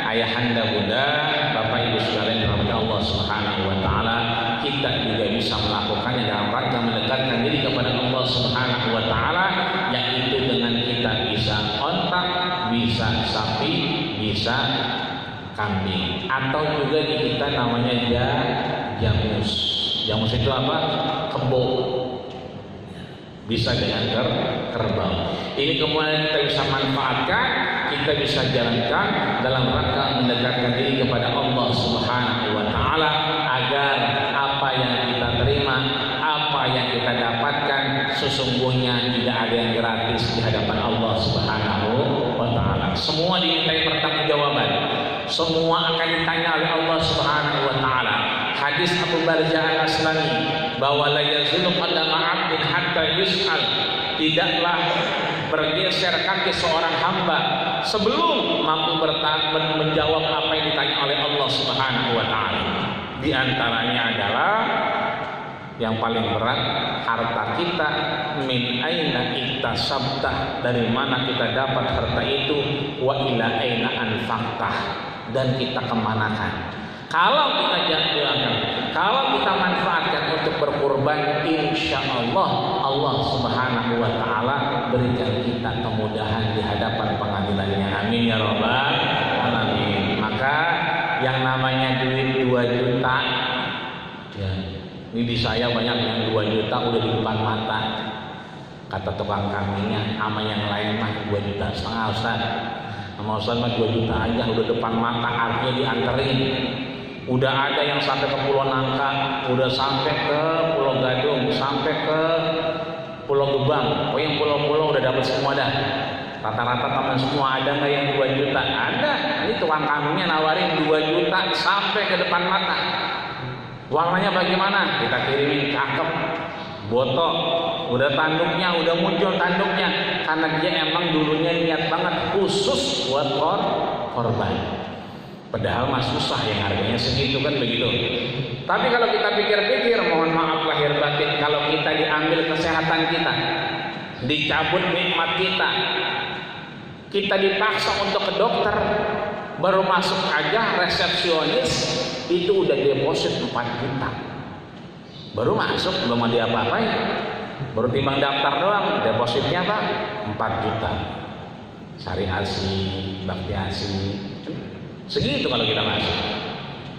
ayahanda bunda, bapak ibu sekalian dirahmati Allah Subhanahu wa taala, kita juga bisa melakukannya dalam rangka mendekatkan diri kepada Allah Subhanahu wa taala, yaitu dengan kita bisa onta, bisa sapi, bisa kambing, atau juga di kita namanya jamus. Jamus itu apa? Kebo. Bisa dengan kerbau. Ini kemudian kita bisa manfaatkan, kita bisa jalankan dalam rangka mendekatkan diri kepada Allah Subhanahu wa taala, agar apa yang kita terima, apa yang kita dapatkan sesungguhnya tidak ada yang gratis di hadapan Allah Subhanahu wa taala. Semua dimintai pertanggungjawaban. Semua akan ditanya oleh Allah Subhanahu wa taala. Hadis Abu Barzah Al-Aslami bahwa la yazulu qadama 'abdin hatta yus'al, tidaklah bergeser kaki seorang hamba sebelum mampu menjawab apa yang ditanya oleh Allah Subhanahu wa taala. Di antaranya adalah yang paling berat, harta kita, min aina iktasabta, dari mana kita dapat harta itu, wa ila aina anfaqtah, dan kita kemanakan. Kalau kita jalankan, kalau kita manfaatkan untuk berkurban, insya Allah Allah Subhanahu wa taala berikan kita kemudahan di hadapan pengadilannya. Amin ya rabbal alamin. Maka yang namanya duit 2 juta, ya, ini di saya banyak yang 2 juta udah di depan mata. Kata tukang kambingnya, sama yang lain mah 2,5 juta Ustaz. Sama Ustaz mah 2 juta aja udah depan mata, artinya dianterin. Udah ada yang sampai ke Pulau Nangka, udah sampai ke Pulau Gadung, sampai ke Pulau Gebang. Oh, yang pulau-pulau udah dapat semua dah. Rata-rata teman semua. Ada nggak yang 2 juta? Ada. Ini tukang kambingnya nawarin 2 juta sampai ke depan mata. Warnanya bagaimana? Kita kirimin, cakep, botok, udah tanduknya, udah muncul tanduknya, karena dia emang dulunya niat banget khusus buat korban. Padahal mah susah yang harganya segitu, kan begitu. Tapi kalau kita pikir-pikir, mohon maaf lahir batin, kalau kita diambil kesehatan kita, dicabut nikmat kita dipaksa untuk ke dokter, baru masuk aja resepsionis itu udah deposit 4 juta. Baru masuk belum ada apa-apain. Baru timbang daftar doang, depositnya apa? 4 juta. Syariasi, bakti asi, segitu kalau kita masuk.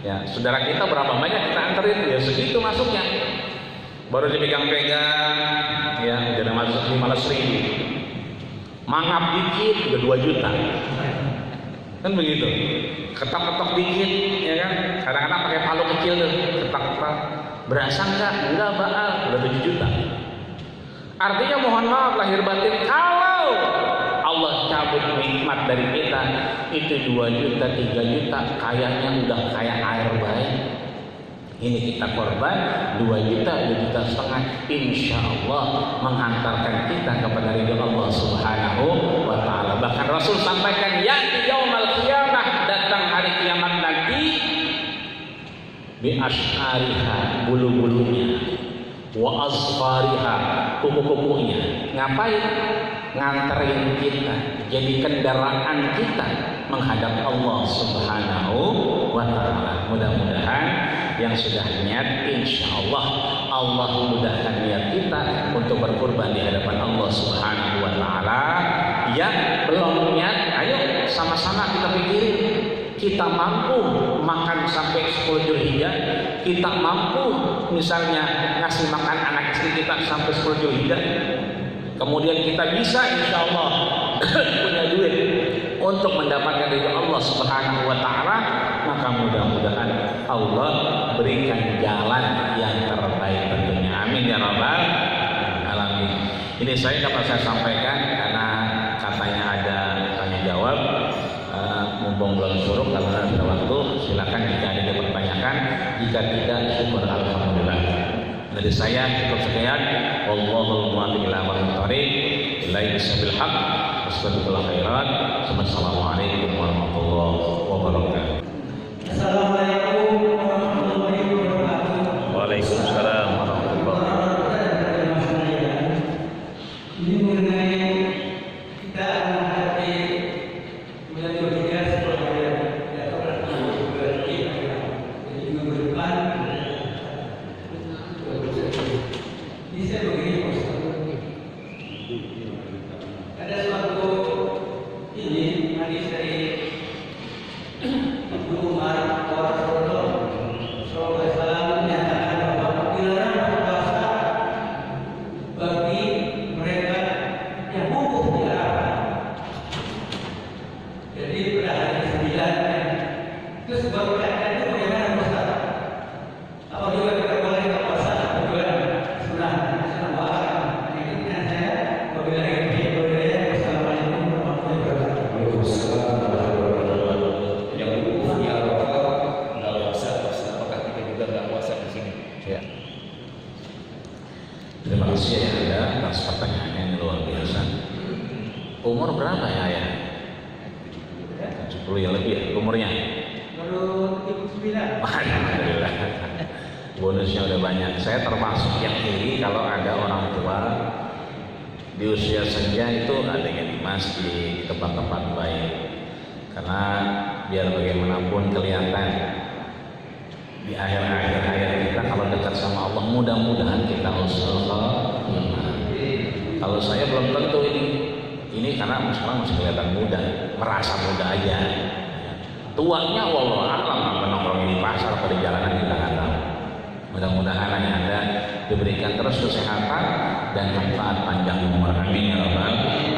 Ya, saudara kita berapa banyak kita anterin, ya segitu masuknya. Baru dipegang-pegang, ya udah masuk 15.000. Mangap dikit udah 2 juta. Kan begitu. Ketok-ketok dikit, ya kan? Kadang-kadang pakai palu kecil tuh, ketok-ketok. Berasa enggak? Enggak, baal, udah 7 juta. Artinya mohon maaf lahir batin, kalau Allah cabut nikmat dari kita, itu 2 juta, 3 juta, kayaknya udah kayak air baik. Ini kita korban 2 juta, 2 juta setengah, insya Allah menghantarkan kita kepada ridho Allah Subhanahu wa Ta'ala. Bahkan Rasul sampaikan, ya'ti yaumal qiyamah, datang hari kiamat nanti, bi asy'ariha, bulu-bulunya, wa azfariha, kuku-kukunya. Ngapain? Nganterin kita, jadi kendaraan kita menghadap Allah Subhanahu wa Ta'ala. Mudah-mudahan yang sudah niat, insya Allah Allah mudahkan niat kita untuk berkorban di hadapan Allah Subhanahu wa Ta'ala. Yang belum niat, ayo sama-sama kita pikirin. Kita mampu makan sampai 10 Dzulhijjah, kita mampu misalnya ngasih makan anak istri kita sampai 10 Dzulhijjah, kemudian kita bisa insya Allah punya duit untuk mendapatkan ridho Allah Subhanahu wa Ta'ala, maka mudah-mudahan Allah berikan jalan yang terbaik tentunya. Amin ya rabbal alamin. Ini saya dapat saya sampaikan karena katanya ada tanya jawab. Mumpung belum suruh, kalau ada waktu silakan jika ada yang dipertanyakan, jika tidak syukur alhamdulillah. Dari saya cukup sekian. Wallahul muwaffiq ila aqwamit thoriq, ilaihi sabil haq, wassalamualaikum khairan. Wassalamualaikum warahmatullahi wabarakatuh. Assalamualaikum warahmatullahi wabarakatuh. Waalaikumsalam warahmatullahi wabarakatuh. Ini mengenai kita menghadapi bulan Dzulhijjah sebagai jadi minggu depan. Ini saya begini, ada suatu ini hadis dari Ibnu Umar Rasulullah SAW menyatakan bahwa dilarang berpuasa bagi mereka yang wukuf di Arafah. Jadi pada hari 9 itu sebab keadaan itu bagaimana Ustaz? Apa juga kita boleh berpuasa juga sunnah wajib? Ini dengan saya wabillahi taufiq wal hidayah. Wassalamualaikum warahmatullahi wabarakatuh. Waalaikumsalam warahmatullahi wabarakatuh. Yang wukuf di Arafah nggak puasa, apakah kita juga nggak puasa di sini? Ya. Terima kasih ya Anda atas pertanyaan yang luar biasa. Umur berapa ya ayah? 70 ya lebih ya umurnya. Baru 39. Alhamdulillah. Bonusnya udah banyak. Saya termasuk yang iri kalau ada orang tua di usia senja itu adanya di masjid, di tempat-tempat baik. Karena biar bagaimanapun kelihatan di akhir-akhir hayat kita kalau dekat sama Allah, mudah-mudahan kita usaha. Kalau saya belum tentu ini karena sekarang masih kelihatan muda, merasa muda aja. Tuanya wallahu a'lam, apa nongkrong di pasar atau di jalanan kita nggak tahu. Mudah-mudahan Anda diberikan terus kesehatan dan manfaat panjang umur. Amin ya rabbal alamin.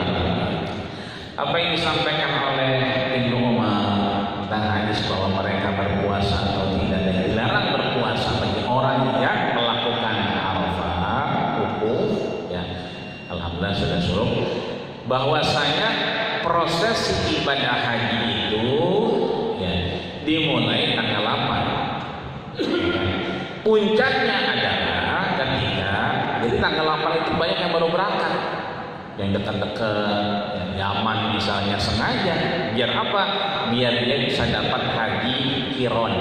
Apa yang disampaikan oleh Ibnu Umar tentang hadis bahwa mereka berpuasa atau tidak, dan dilarang berpuasa bagi orang yang melakukan Arafah, wukuf, ya alhamdulillah sudah suruh. Bahwasanya proses ibadah haji itu ya dimulai tanggal 8. Puncaknya adalah ketika, jadi tanggal 8 itu banyak yang baru berangkat, yang dekat-dekat, yang Yaman misalnya, sengaja biar apa? Biar dia bisa dapat haji kiron.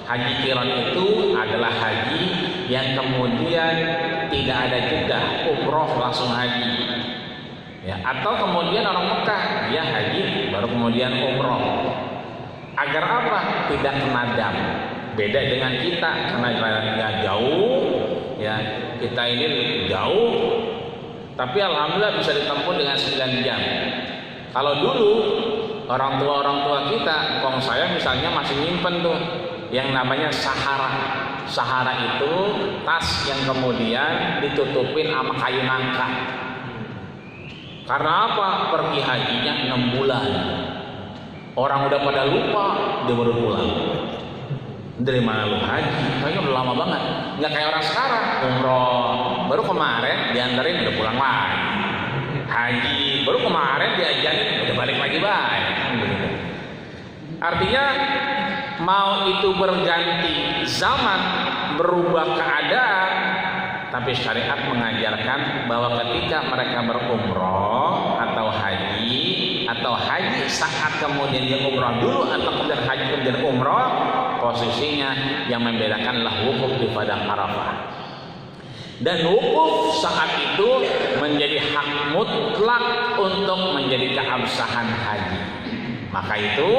Haji kiron itu adalah haji yang kemudian tidak ada jeda, umroh langsung haji. Ya, atau kemudian orang Mekah dia haji baru kemudian umroh. Agar apa? Tidak kena dam. Beda dengan kita karena jaraknya jauh, ya kita kita ini jauh, tapi alhamdulillah bisa ditempuh dengan 9 jam. Kalau dulu orang tua kita, kong saya misalnya masih nyimpen tuh yang namanya sahara. Sahara itu tas yang kemudian ditutupin sama kayu nangka. Karena apa? Pergi hajinya 6 bulan. Orang udah pada lupa, dia baru pulang. Dari mana lu haji? Kayaknya udah lama banget. Nggak kayak orang sekarang, umroh baru kemarin diantarin udah pulang lagi. Haji baru kemarin diajarin udah balik lagi baik. Artinya mau itu berganti zaman, berubah keadaan, tapi syariat mengajarkan bahwa ketika mereka berumroh atau haji saat kemudian dia umroh dulu atau kemudian haji kemudian umroh, posisinya yang membedakan adalah wukuf di padang Arafah. Dan wukuf saat itu menjadi hak mutlak untuk menjadi keabsahan haji. Maka itu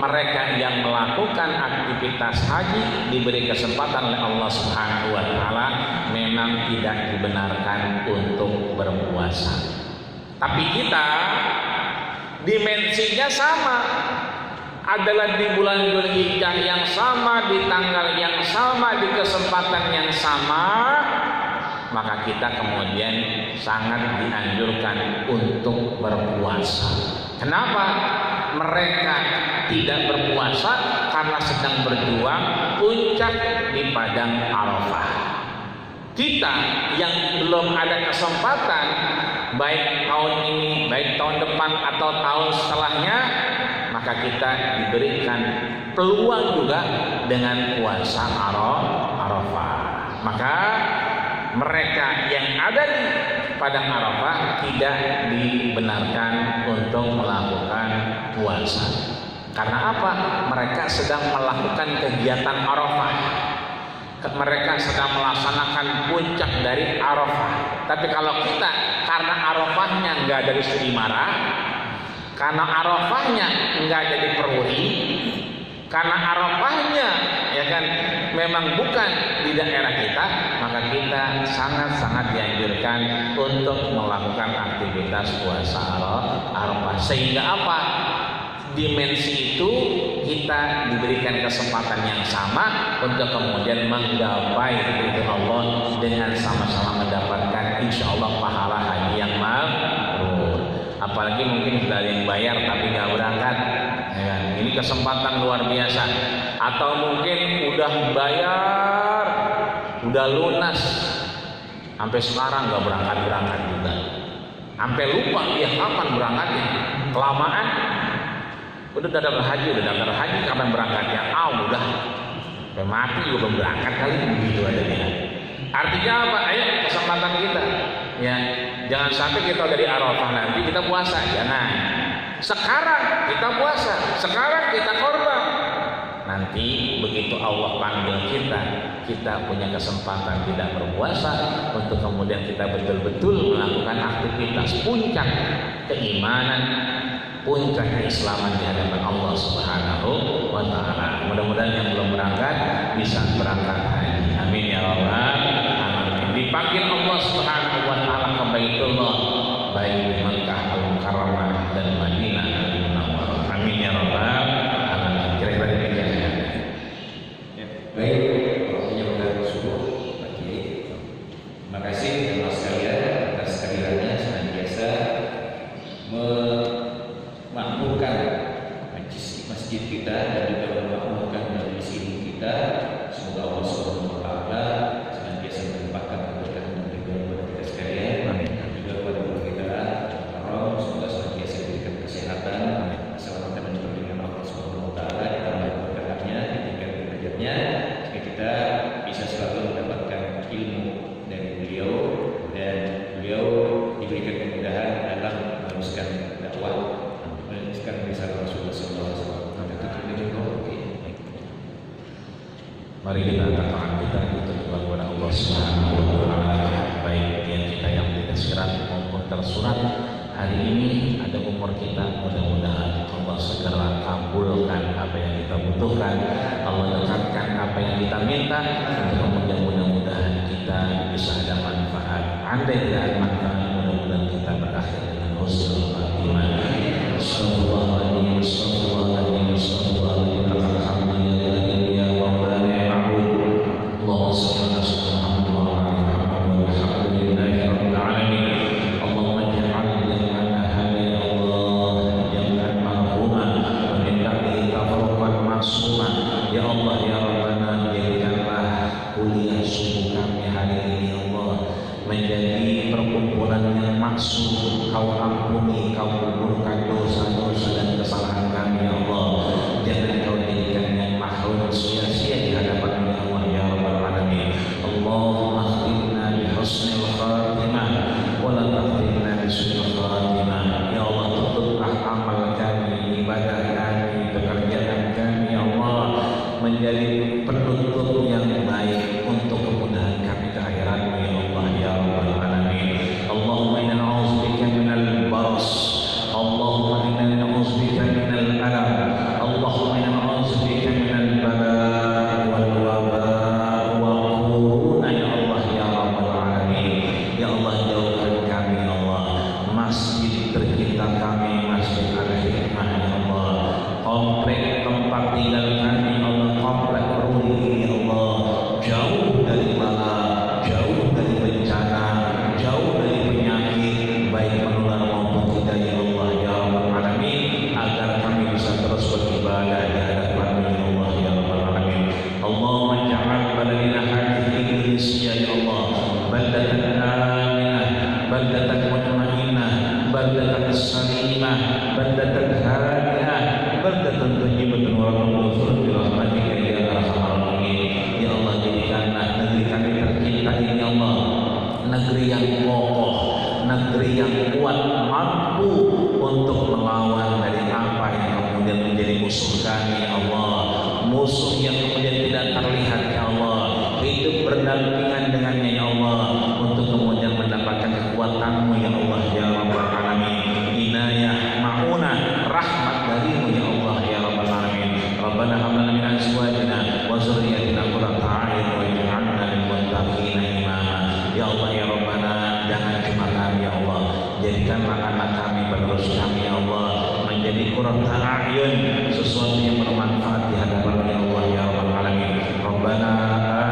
mereka yang melakukan aktivitas haji diberi kesempatan oleh Allah Subhanahu wa taala memang tidak dibenarkan untuk berpuasa. Tapi kita dimensinya sama, adalah di bulan Dzulhijjah yang sama, di tanggal yang sama, di kesempatan yang sama, maka kita kemudian sangat dianjurkan untuk berpuasa. Kenapa? Mereka tidak berpuasa karena sedang berjuang puncak di padang Arafah. Kita yang belum ada kesempatan, baik tahun ini, baik tahun depan atau tahun setelahnya, maka kita diberikan peluang juga dengan puasa Arafah. Maka mereka yang ada di padang Arafah tidak dibenarkan untuk melakukan puasa. Karena apa? Mereka sedang melakukan kegiatan Arafah. Mereka sedang melaksanakan puncak dari Arafah. Tapi kalau kita karena Arafahnya nggak dari Sudimara, karena Arafahnya nggak jadi Peruri, karena Arafahnya ya kan memang bukan di daerah kita, maka kita sangat-sangat dianjurkan untuk melakukan aktivitas puasa Arafah. Sehingga apa? Dimensi itu kita diberikan kesempatan yang sama untuk kemudian menggapai ridho Allah dengan sama-sama mendapatkan insya Allah pahala haji yang mabrur. Apalagi mungkin sudah ada yang bayar tapi nggak berangkat, ya kan? Ini kesempatan luar biasa. Atau mungkin udah bayar, udah lunas, sampai sekarang nggak berangkat juga, sampai lupa dia kapan berangkatnya, kelamaan. Udah daftar haji, kapan berangkatnya? Udah, sampai mati juga belum berangkat kali, begitu aja dia. Artinya apa? Ayo kesempatan kita, ya. Jangan sampai kita dari Arafah nanti kita puasa, jangan. Sekarang kita puasa, sekarang kita korban. Nanti begitu Allah panggil kita punya kesempatan tidak berpuasa untuk kemudian kita betul-betul melakukan aktivitas puncak keimanan, puncak keislaman di hadapan Allah Subhanahu wa taala. Mudah-mudahan yang belum berangkat bisa berangkat haji. Amin ya rabbal alamin. Dipanggil Allah Subhanahu wa taala ke Baitullah, baik di Makkah Al-Mukarramah dan Madinah Al-Munawwarah. Amin ya rabbal alamin. Kira-kira demikian ya. Baik, waktunya sudah subuh pagi. Terima kasih teman sekalian atas kehadirannya senantiasa memakmurkan masjid kita dan juga memakmurkan majelis ilmu kita. Semoga Allah Subhanahu wa taala senantiasa melimpahkan keberkahan dan ridho kepada kita sekalian. Amin. Dan juga kepada guru kita Haram, semoga senantiasa diberikan kesehatan, keselamatan dan perlindungan Allah Subhanahu wa taala, ditambah keberkahannya, ditingkatkan derajatnya, sehingga kita bisa selalu mendapatkan ilmu dari beliau dan beliau diberikan kemudahan dalam meneruskan dakwah, meneruskan risalah Rasulullah SAW. Mari kita angkat tangan kita untuk kepada Allah Subhanahu wa taala. Baik kita yang tidak sirat maupun tersurat, hari ini ada umur kita, mudah-mudahan Allah segera kabulkan apa yang kita butuhkan, Allah dekatkan apa yang kita minta, untuk kemudian mudah-mudahan kita bisa ada manfaat ada yang tidak manfaat, mudah-mudahan kita berakhir dengan husnul khatimah. Astagfirullahaladzim, astagfirullahaladzim, astagfirullahaladzim. Alhamdulillah ya Maulana ya Ma'bud. Allahumma shalli ala Muhammad wa ala ali Muhammad walhamdulillahi rabbil alamin. Allahumma ij'al jam'ana hadha ya Allah jam'an marhuma wa min ba'dihi tafarruqan ma'suma. Ya Allah ya Rabbana, jadikanlah kuliah subuh kami hari ini ya Allah menjadi perkumpulan yang maksud. Kau ampuni, kau gugurkan dosa-dosa dan kesalahan kami ya Allah. Jangan kau jadikan yang mahrum sia-sia di hadapan ya Allah ya Rabbal alamin. Allahumma khtimna bi husnil khatimah wa la takhtimna bi su'il khatimah. Ya Allah, tutuplah amal kami, ibadah kami, pekerjaan kami ya Allah menjadi penutup yang baik untuk kemudahan kami ke akhirat ya Allah ya Rabbal alamin. Allahumma inna na'udzubika minal baras, Allahumma inna na'udzubika minal alam, Allahumma inna na'udzubika minal bala wal waba wa quruna ya Allah ya Rabbal alamin. Ya Allah, jauhkan kami ya Allah masjid tercinta kami, Masjid Al-Hikmah ya Allah, komplek tempat tinggal kami ya Allah, komplek Ruli ini ya Allah, jauh dari bala, jauh dari bencana, jauh dari penyakit baik menular maupun tidak ya Allah ya Rabbal alamin, agar kami bisa terus beribadah di hadapan ya Allah ya Rabbal alamin. Allahumma ja'al baladina hadhihi Indonesia ya Allah baldatan aminah, baldatan mutmainnah, baldatan salimah, baldatan hadiah, baldatan thayyibatun wa rahmatun bi rahmatika ya arhamar rahimin. Ya Allah, jadikanlah negeri kami tercinta ini ya Allah negeri yang kokoh, negeri yang kuat, mampu untuk melawan dari apa yang kemudian menjadi musuh kami ya Allah, musuh yang kemudian tidak terlihat ya Allah, hidup berdampingan dengannya ya Allah, untuk kemudian mendapatkan kekuatanmu ya Allah ya Rabbal alamin, inayah ma'unah, rahmat darimu ya Allah ya Rabbal alamin. Rabbana hab lana min azwajina wa dzurriyyatina qurrata a'yun waj'alna lil muttaqina imama. Ya Allah ya Rabbana, jangan cuma kami ya Allah, jadikanlah anak kami, penerus kami ya Allah menjadi qurrata a'yun, sesuatu yang bermanfaat di hadapan ya Allah ya Rabbal alamin. Rabbana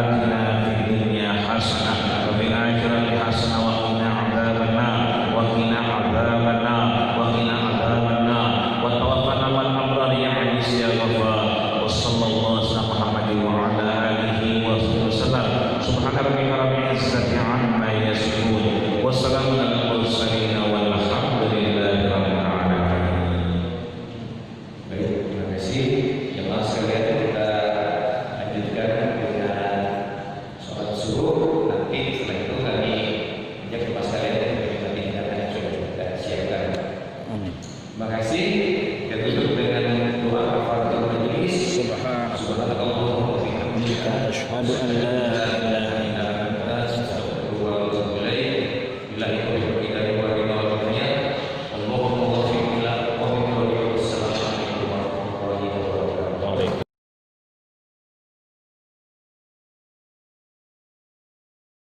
atina fid dunya hasanah wa fil akhirati hasanah wa qina adzabannar wa qina adzabannar wa qina adzabannar wa tawaffana wal abrar ya aziz ya ghafar. Wa sallallahu ala Muhammadin wa ala alihi wa sallam. Subhana rabbika rabbil izzati amma yasifun wa salamun alal mursalin walhamdulillahi rabbil alamin. Baik, terima kasih. Jemaah sekalian, kita lanjutkan dengan sholat subuh. Nanti setelah itu